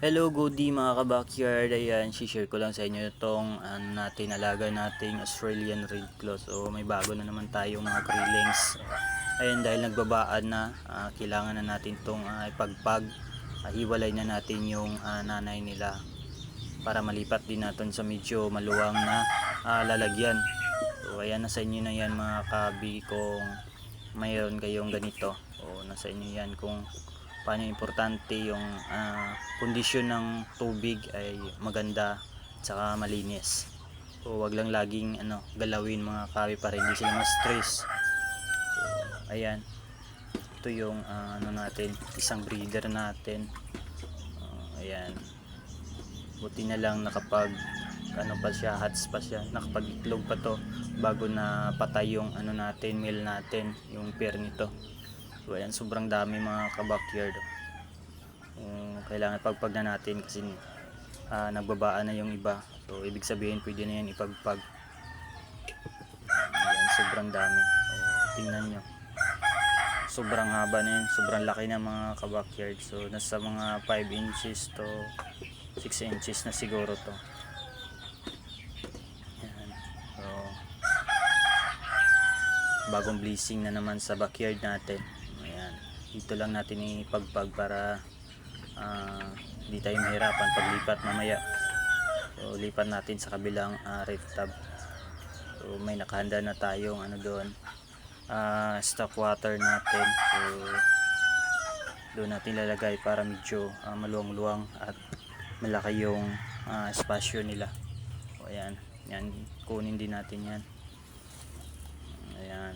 Hello, goodie mga ka-backyard. Ayan, share ko lang sa inyo itong alaga nating Australian Red Claw. So may bago na naman tayong mga krillings. Ayan, dahil nagbabaan na, kailangan na natin itong ipagpag. Hiwalay na natin yung nanay nila para malipat din natin sa medyo maluwang na lalagyan. So ayan, nasa inyo na yan mga kabi kung mayroon kayong ganito. O nasa inyo yan kung paano importante yung kondisyon ng tubig ay maganda at saka malinis. So wag lang laging galawin mga kawi para hindi sila ma-stress. So ayan, ito yung natin, isang breeder natin. Ayan, buti na lang nakapag pa siya, hats pa siya, nakapag-itlog pa to bago na patay yung natin, male natin, yung pair nito. So ayan, sobrang dami mga ka-backyard. Kailangan pagpag na natin kasi nagbabaan na yung iba. So ibig sabihin pwede na yan ipagpag. Ayan, sobrang dami. Tingnan nyo, sobrang haba na yun, sobrang laki na mga ka-backyard. So nasa mga 5 inches to 6 inches na siguro to. Ayan. So bagong blessing na naman sa backyard natin. Ayan, dito lang natin ipagpag para hindi tayo mahirapan paglipat mamaya. So lipat natin sa kabilang ref tub. So may nakahanda na tayong doon, stock water natin. So doon natin lalagay para medyo maluwang-luwang at malaki yung espasyo nila. So ayan, yan, kunin din natin yan. Ayan.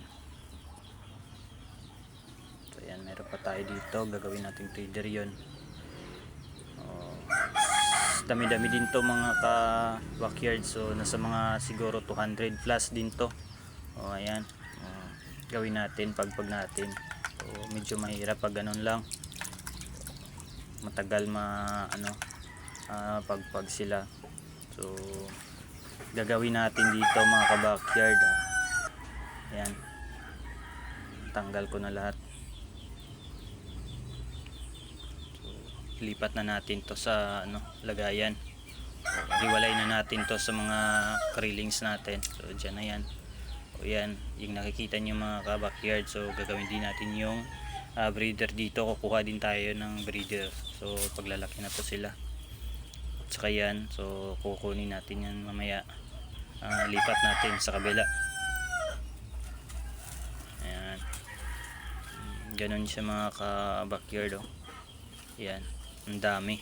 So ayan, meron pa tayo dito, gagawin natin feeder yun. Dami-dami din to mga ka-backyard. So nasa mga siguro 200 plus din to. Ayan, gawin natin pagpag natin. So medyo mahirap pag ganun lang, matagal pagpag sila. So gagawin natin dito mga ka-backyard. Ayan, tanggal ko na lahat. Lipat na natin to sa lagayan. Hiwalay na natin to sa mga krillings natin. So dyan na yan. O yan, yung nakikita nyo mga ka-backyard. So gagawin din natin yung breeder dito. Kukuha din tayo ng breeder. So paglalaki na to sila. At saka yan, so kukunin natin yan mamaya. Lipat natin sa kabila. Ayan, ganun siya mga ka-backyard. Ayan, ang dami.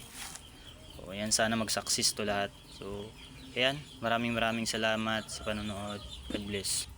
So ayan, sana mag-success to lahat. So ayan, maraming salamat sa panonood. God bless.